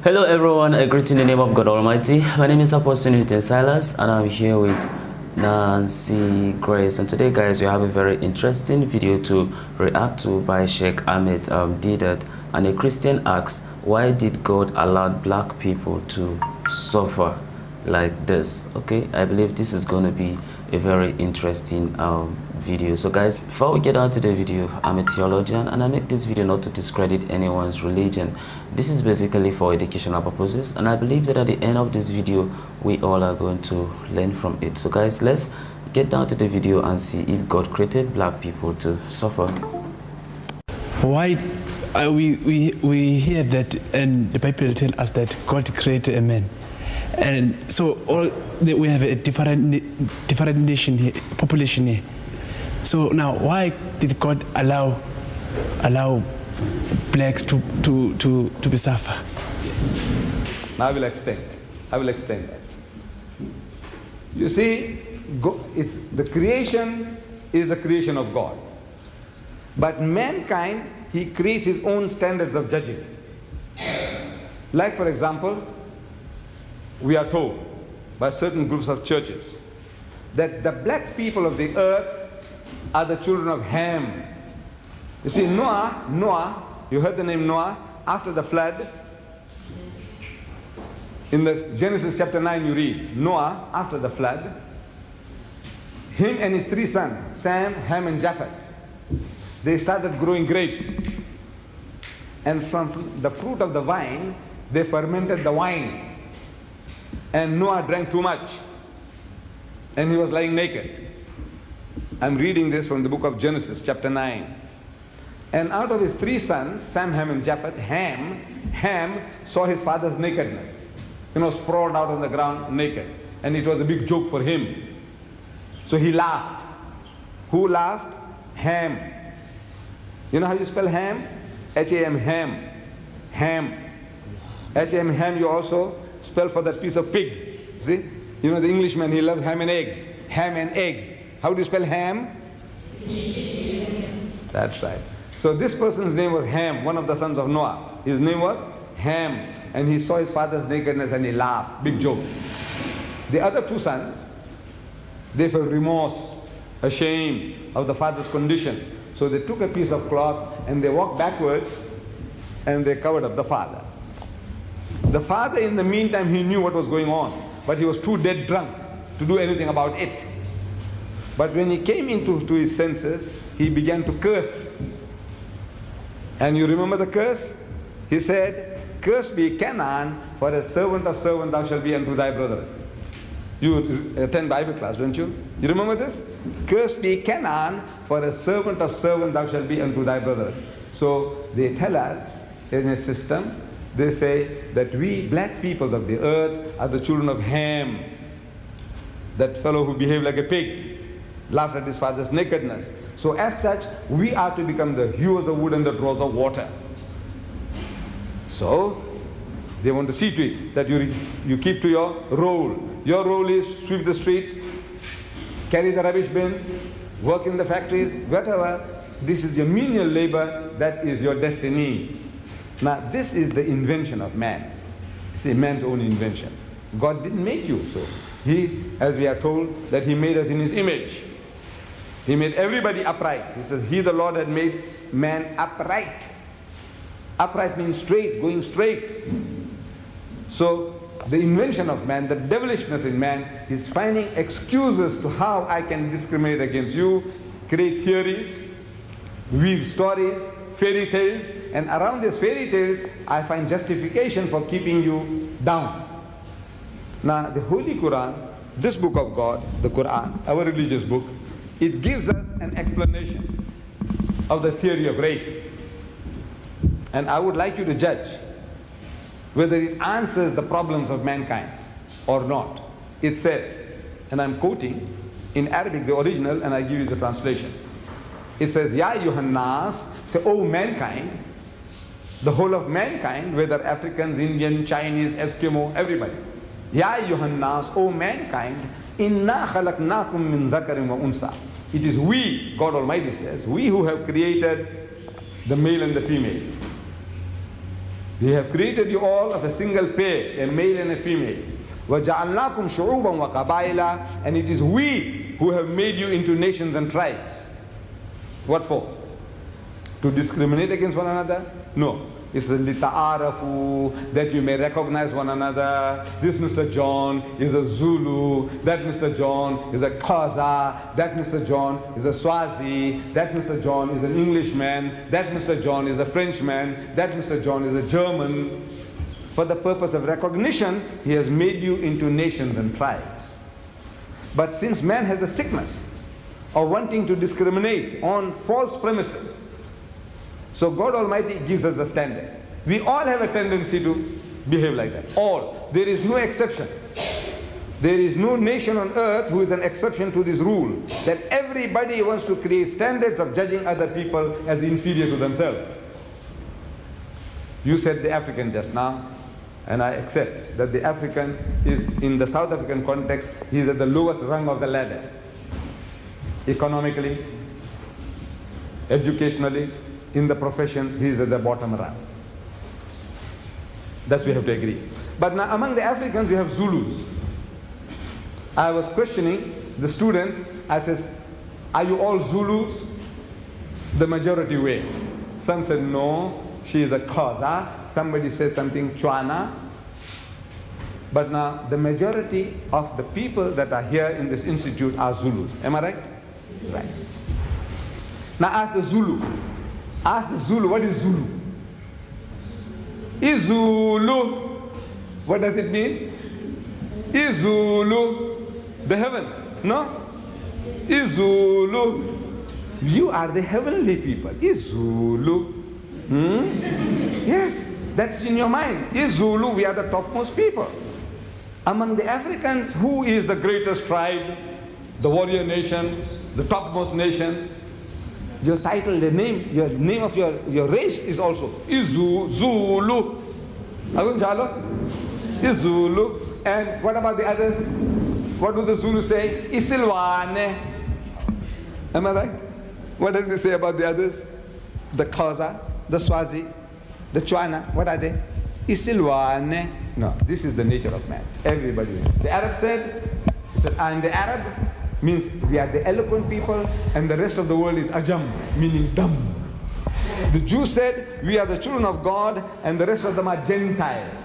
Hello everyone, I greet in the name of God Almighty. My name is Apostle Silas and I'm here with Nancy Grace, and today guys we have a very interesting video to react to by Sheikh Ahmed Deedat, and a Christian asks, why did God allow black people to suffer like this? Okay, I believe this is going to be a very interesting video. So guys, before we get on to the video, I'm a theologian and I make this video not to discredit anyone's religion. This is basically for educational purposes, and I believe that at the end of this video we all are going to learn from it. So guys, let's get down to the video and see if God created black people to suffer. Why we hear that, and the Bible tells us that God created a man, and so we have a different nation here, population here. So now, why did God allow blacks to be suffer? Now I will explain that. You see, the creation is a creation of God, but mankind, he creates his own standards of judging. Like for example, we are told by certain groups of churches that the black people of the earth are the children of Ham. You see, Noah, you heard the name Noah, after the flood. In the Genesis chapter 9 you read, Noah, after the flood, him and his three sons, Sam, Ham and Japheth, they started growing grapes. And from the fruit of the vine, they fermented the wine. And Noah drank too much. And he was lying naked. I'm reading this from the book of Genesis, chapter 9. And out of his three sons, Sam, Ham, and Japheth, Ham saw his father's nakedness. Sprawled out on the ground naked. And it was a big joke for him. So he laughed. Who laughed? Ham. You know how you spell Ham? H-A-M, Ham. Ham. H-A-M, Ham, you also spell for that piece of pig. See? The Englishman, he loves ham and eggs. Ham and eggs. How do you spell ham? That's right. So this person's name was Ham, one of the sons of Noah. His name was Ham. And he saw his father's nakedness and he laughed. Big joke. The other two sons, they felt remorse, ashamed of the father's condition. So they took a piece of cloth and they walked backwards and they covered up the father. The father, in the meantime, he knew what was going on, but he was too dead drunk to do anything about it. But when he came into his senses, he began to curse. And you remember the curse? He said, "Cursed be Canaan, for a servant of servant thou shalt be unto thy brother." You attend Bible class, don't you? You remember this? "Cursed be Canaan, for a servant of servant thou shalt be unto thy brother." So they tell us in a system, they say that we black peoples of the earth are the children of Ham. That fellow who behaved like a pig, laughed at his father's nakedness. So as such, we are to become the hewers of wood and the drawers of water. So they want to see to it that you keep to your role. Your role is sweep the streets, carry the rubbish bin, work in the factories, whatever. This is your menial labor, that is your destiny. Now this is the invention of man. See, man's own invention. God didn't make you so. He, as we are told, that he made us in his image. He made everybody upright. He says, he, the Lord, had made man upright. Upright means straight, going straight. So the invention of man, the devilishness in man, is finding excuses to how I can discriminate against you, create theories, weave stories, fairy tales, and around these fairy tales, I find justification for keeping you down. Now, the Holy Quran, this book of God, the Quran, our religious book, it gives us an explanation of the theory of race. And I would like you to judge whether it answers the problems of mankind or not. It says, and I'm quoting in Arabic, the original, and I give you the translation. It says, Ya ayyuhan nas, say, oh mankind, the whole of mankind, whether Africans, Indian, Chinese, Eskimo, everybody. Ya ayyuhan nas, O mankind, inna khalaqnakum min dhakarin wa unsa. It is we, God Almighty says, we who have created the male and the female. We have created you all of a single pair, a male and a female. وَجَعَلْنَاكُمْ شُعُوبًا وَقَبَائِلًا, and it is we who have made you into nations and tribes. What for? To discriminate against one another? No. It's لِتَعَارَفُوا, that you may recognize one another. This Mr. John is a Zulu, that Mr. John is a Xhosa, that Mr. John is a Swazi, that Mr. John is an Englishman, that Mr. John is a Frenchman, that Mr. John is a German. For the purpose of recognition, he has made you into nations and tribes. But since man has a sickness of wanting to discriminate on false premises, so God Almighty gives us a standard. We all have a tendency to behave like that. All. There is no exception. There is no nation on earth who is an exception to this rule, that everybody wants to create standards of judging other people as inferior to themselves. You said the African just now, and I accept that the African is, in the South African context, he is at the lowest rung of the ladder. Economically, educationally, in the professions, he is at the bottom rung. That we have to agree. But now among the Africans, we have Zulus. I was questioning the students. I says, are you all Zulus? The majority were. Some said no, she is a Xhosa. Somebody said something Chwana. But now the majority of the people that are here in this institute are Zulus. Am I right? Right. Now ask the Zulu. Ask the Zulu, what is Zulu? Izulu. What does it mean? Izulu. The heavens. No? Izulu. You are the heavenly people. Izulu. Yes, that's in your mind. Izulu, we are the topmost people. Among the Africans, who is the greatest tribe? The warrior nation, the topmost nation? Your title, the name, your name of your race is also Zulu. Izulu. And what about the others? What do the Zulu say? Isilwane. Am I right? What does it say about the others? The Xhosa, the Swazi, the Chwana. What are they? Isilwane. No, this is the nature of man. Everybody. The Arab said, I'm the Arab. Means we are the eloquent people, and the rest of the world is ajam, meaning dumb. The Jews said we are the children of God, and the rest of them are Gentiles.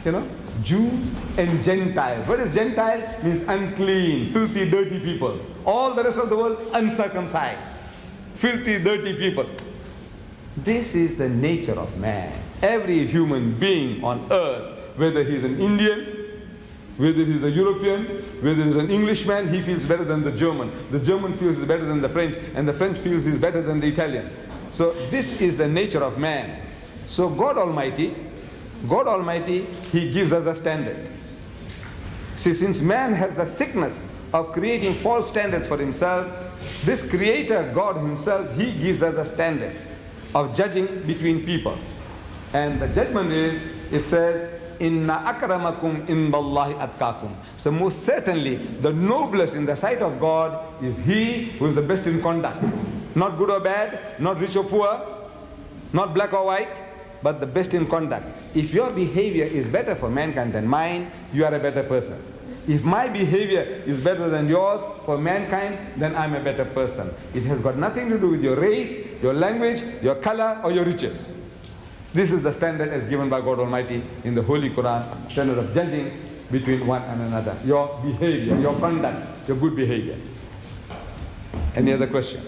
You know, Jews and Gentiles. What is Gentile? Means unclean, filthy, dirty people. All the rest of the world uncircumcised, filthy, dirty people. This is the nature of man. Every human being on earth, whether he's an Indian, whether he's a European, whether he's an Englishman, he feels better than the German. The German feels he's better than the French, and the French feels he's better than the Italian. So this is the nature of man. So God Almighty, He gives us a standard. See, since man has the sickness of creating false standards for himself, this Creator, God Himself, He gives us a standard of judging between people. And the judgment is, it says, Inna akramakum indallahi atqakum. So most certainly, the noblest in the sight of God is he who is the best in conduct. Not good or bad, not rich or poor, not black or white, but the best in conduct. If your behavior is better for mankind than mine, you are a better person. If my behavior is better than yours for mankind, then I'm a better person. It has got nothing to do with your race, your language, your color, or your riches. This is the standard as given by God Almighty in the Holy Quran, standard of judging between one and another. Your behavior, your conduct, your good behavior. Any other question?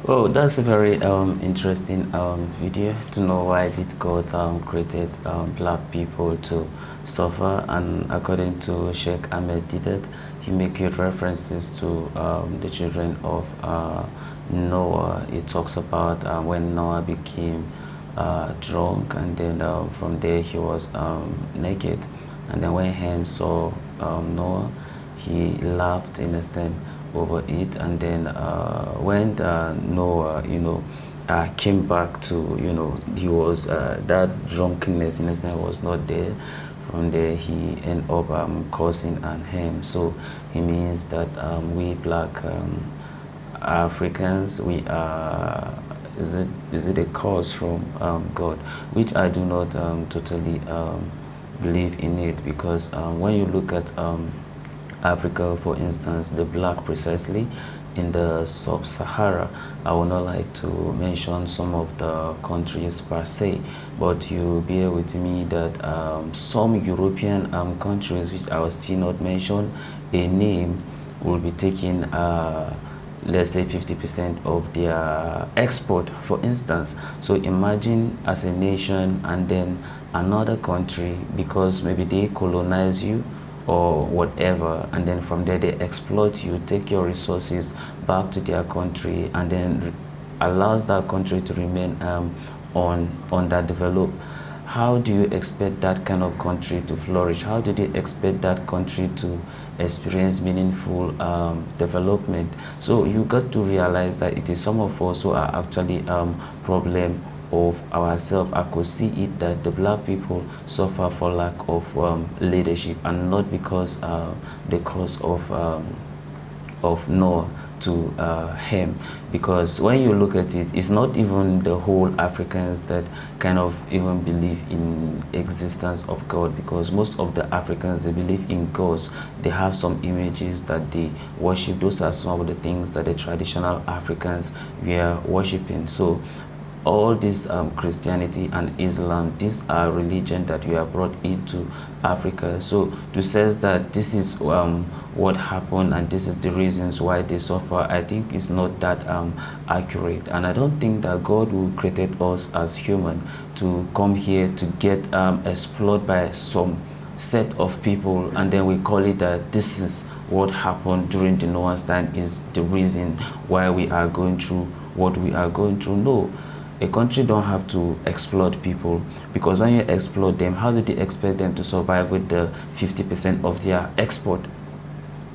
Oh, that's a very interesting video to know why did God created black people to suffer. And according to Sheikh Ahmed Deedat, he makes references to the children of Noah. It talks about when Noah became drunk, and then from there he was naked, and then when Ham saw Noah, he laughed in a stand over it, and then when Noah came back to, he was that drunkenness in a sense was not there. From there he ended up cursing and Ham. So he means that we black Africans, we are is it a cause from God, which I do not totally believe in it, because when you look at Africa, for instance, the black precisely in the sub-Sahara, I would not like to mention some of the countries per se, but you bear with me that some European countries, which I will still not mention a name, will be taking let's say 50% of their export, for instance. So imagine as a nation and then another country, because maybe they colonize you or whatever, and then from there they exploit you, take your resources back to their country, and then allows that country to remain underdeveloped. How do you expect that kind of country to flourish? How do you expect that country to experience meaningful development? So you got to realize that it is some of us who are actually problem of ourselves. I could see it that the black people suffer for lack of leadership, and not because the cause of no to him, because when you look at it, it's not even the whole Africans that kind of even believe in existence of God, because most of the Africans, they believe in gods. They have some images that they worship. Those are some of the things that the traditional Africans were worshiping. So all this Christianity and Islam, these are religion that we are brought into Africa. So to say that this is what happened and this is the reasons why they suffer, I think is not that accurate. And I don't think that God will create us as human to come here to get exploited by some set of people, and then we call it that this is what happened during the Noah's time is the reason why we are going through what we are going through. No. A country don't have to exploit people, because when you exploit them, how do they expect them to survive with the 50% of their export,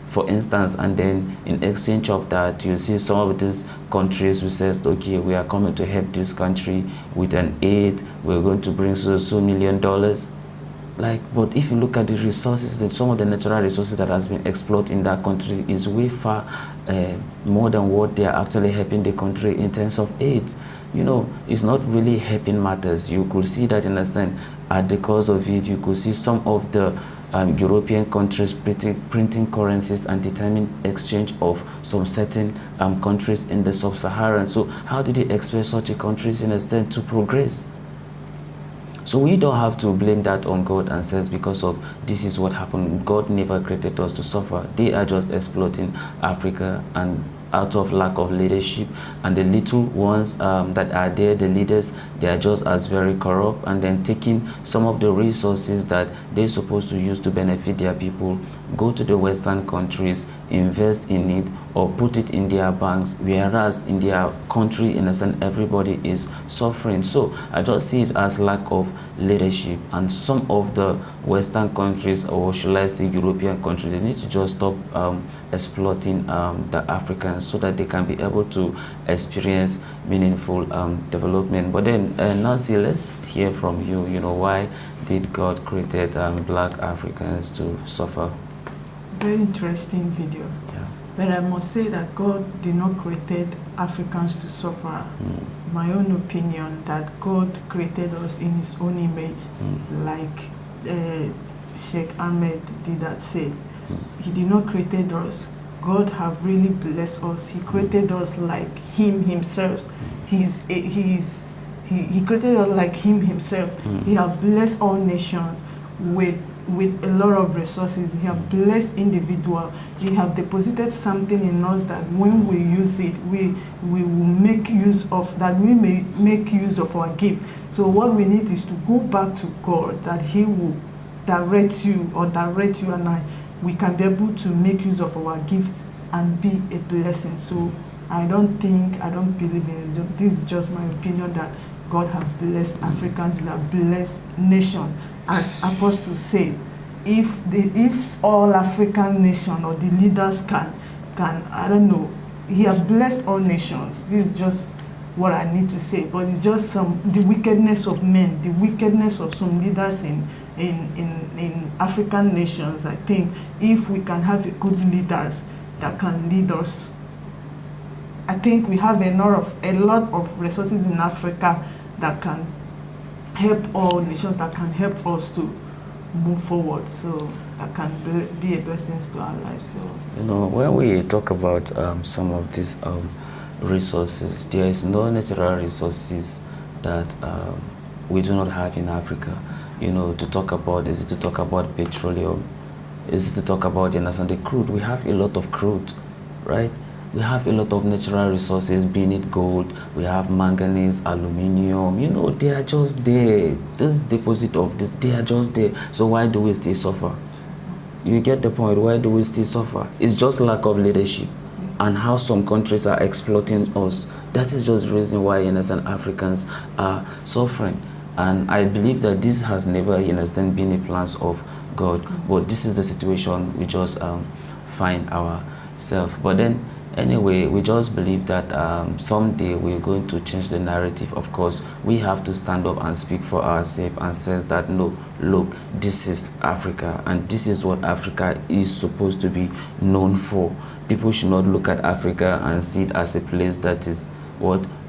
for instance? And then in exchange of that, you see some of these countries who says, okay, we are coming to help this country with an aid, we're going to bring so $1 million. Like, but if you look at the resources, then some of the natural resources that has been exploited in that country is way far more than what they are actually helping the country in terms of aid. You know, it's not really helping matters. You could see that, in a sense, at the cause of it, you could see some of the European countries printing currencies and determining exchange of some certain countries in the sub-Saharan. So how do they expect such a countries, in a sense, to progress? So we don't have to blame that on God and says because of this is what happened. God never created us to suffer. They are just exploiting Africa, and out of lack of leadership, and the little ones that are there, the leaders, they are just as very corrupt, and then taking some of the resources that they're supposed to use to benefit their people, go to the Western countries, invest in it, or put it in their banks, whereas in their country, in a sense, everybody is suffering. So I just see it as lack of leadership, and some of the Western countries, or should I say European countries, they need to just stop exploiting the Africans so that they can be able to experience meaningful development. But then Nancy, let's hear from you. You know, why did God create black Africans to suffer? Very interesting video. Yeah. But I must say that God did not create Africans to suffer. My own opinion that God created us in His own image, like Sheikh Ahmed Deedat said. He did not create us. God have really blessed us. He created us like Him Himself. He created us like Him Himself. He have blessed all nations with a lot of resources. He have blessed individual. He have deposited something in us that when we use it, we will make use of that. We may make use of our gift. So what we need is to go back to God, that He will direct you and I. We can be able to make use of our gifts and be a blessing. So I don't believe in it. This is just my opinion that God have blessed Africans, He have blessed nations. As apostles say, if all African nations or the leaders can, I don't know, He have blessed all nations. This is just what I need to say. But it's just the wickedness of men, the wickedness of some leaders in African nations. I think if we can have good leaders that can lead us, I think we have a lot of resources in Africa that can help all nations, that can help us to move forward, so that can be a blessing to our lives. So when we talk about some of these resources, there is no natural resources that we do not have in Africa. To talk about, is it to talk about petroleum? Is it to talk about the crude? We have a lot of crude, right? We have a lot of natural resources, being it gold, we have manganese, aluminium, they are just there. This deposit of this, they are just there. So why do we still suffer? You get the point. Why do we still suffer? It's just lack of leadership and how some countries are exploiting us. That is just the reason why innocent Africans are suffering. And I believe that this has never been the plans of God. But this is the situation we just find ourselves. But then anyway, we just believe that someday we're going to change the narrative. Of course, we have to stand up and speak for ourselves and says that no, look, this is Africa and this is what Africa is supposed to be known for. People should not look at Africa and see it as a place that is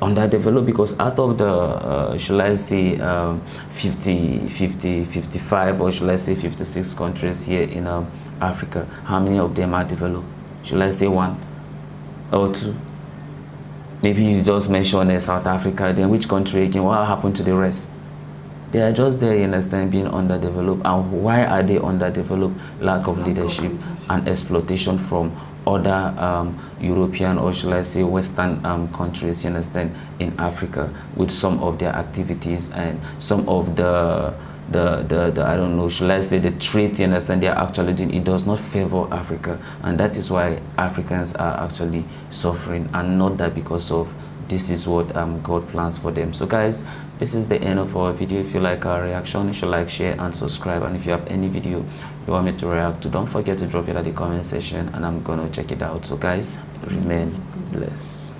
underdeveloped, because out of the shall I say 55 or shall I say 56 countries here in Africa, how many of them are developed? Shall I say 1 or 2? Maybe you just mention South Africa, then which country again? What happened to the rest? They are just there, being underdeveloped. And why are they underdeveloped? Lack of leadership and exploitation from other European or shall I say Western countries, in Africa, with some of their activities and some of the I don't know, shall I say the trade, they are actually doing. It does not favor Africa, and that is why Africans are actually suffering, and not that because of this is what God plans for them. So guys, this is the end of our video. If you like our reaction, you should like, share and subscribe, and if you have any video you want me to react to, don't forget to drop it at the comment section and I'm gonna check it out. So guys, remain blessed.